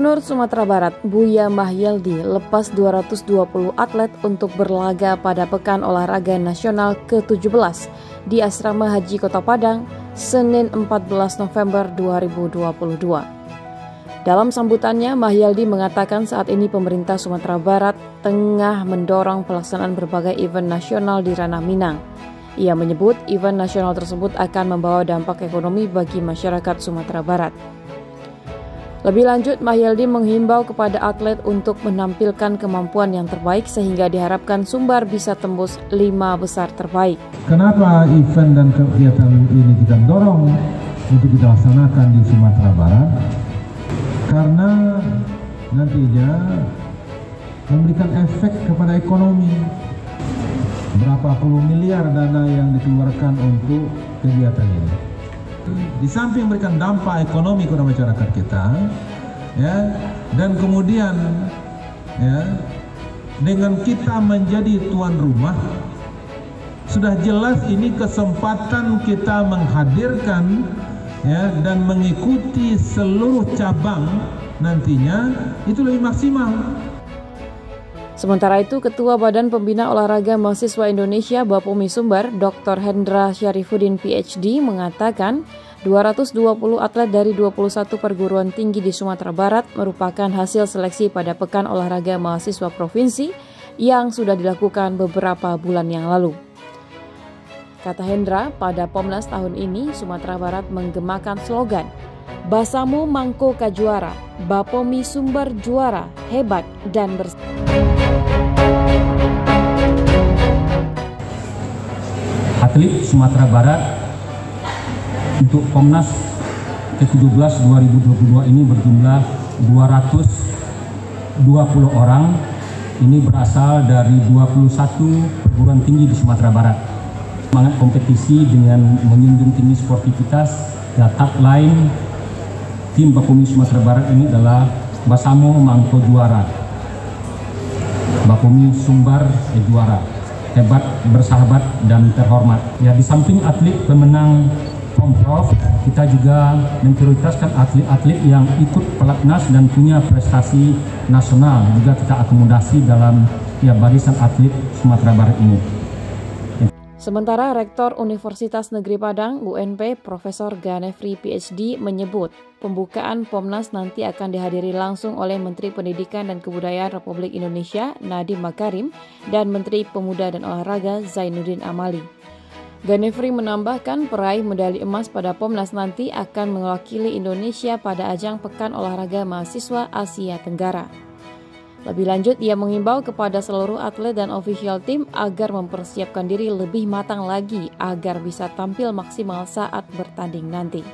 Gubernur Sumatera Barat, Buya Mahyeldi, lepas 220 atlet untuk berlaga pada Pekan Olahraga Nasional ke-17 di Asrama Haji Kota Padang, Senin 14 November 2022. Dalam sambutannya, Mahyeldi mengatakan saat ini pemerintah Sumatera Barat tengah mendorong pelaksanaan berbagai event nasional di ranah Minang. Ia menyebut event nasional tersebut akan membawa dampak ekonomi bagi masyarakat Sumatera Barat. Lebih lanjut, Mahyeldi menghimbau kepada atlet untuk menampilkan kemampuan yang terbaik sehingga diharapkan Sumbar bisa tembus 5 besar terbaik. Kenapa event dan kegiatan ini kita dorong untuk kita laksanakan di Sumatera Barat? Karena nantinya memberikan efek kepada ekonomi. Berapa puluh miliar dana yang dikeluarkan untuk kegiatan ini. Di samping memberikan dampak ekonomi kepada masyarakat kita, ya, dan kemudian, ya, dengan kita menjadi tuan rumah, sudah jelas ini kesempatan kita menghadirkan, ya, dan mengikuti seluruh cabang nantinya itu lebih maksimal. Sementara itu, Ketua Badan Pembina Olahraga Mahasiswa Indonesia Bapumi Sumbar, Dr. Hendra Syarifuddin PhD, mengatakan 220 atlet dari 21 perguruan tinggi di Sumatera Barat merupakan hasil seleksi pada Pekan Olahraga Mahasiswa Provinsi yang sudah dilakukan beberapa bulan yang lalu. Kata Hendra, pada Pomnas tahun ini, Sumatera Barat menggemakan slogan Basamu Mangko Kajuara, Bapumi Sumbar Juara, Hebat dan Bersih. Atlet Sumatera Barat untuk Pomnas ke-17 2022 ini berjumlah 220 orang. Ini berasal dari 21 perguruan tinggi di Sumatera Barat. Semangat kompetisi dengan menjunjung tinggi sportivitas dan tagline tim Bapumi Sumatera Barat ini adalah Basamu Mangko Juara, Bapumi Sumbar Juara, hebat, bersahabat, dan terhormat. Ya, di samping atlet pemenang Pomprov, kita juga memprioritaskan atlet-atlet yang ikut pelatnas dan punya prestasi nasional. Juga kita akomodasi dalam barisan atlet Sumatera Barat ini. Sementara Rektor Universitas Negeri Padang, UNP, Profesor Ganefri PhD menyebut pembukaan Pomnas nanti akan dihadiri langsung oleh Menteri Pendidikan dan Kebudayaan Republik Indonesia Nadiem Makarim dan Menteri Pemuda dan Olahraga Zainuddin Amali. Ganefri menambahkan peraih medali emas pada Pomnas nanti akan mewakili Indonesia pada ajang Pekan Olahraga Mahasiswa Asia Tenggara. Lebih lanjut, ia mengimbau kepada seluruh atlet dan official tim agar mempersiapkan diri lebih matang lagi agar bisa tampil maksimal saat bertanding nanti.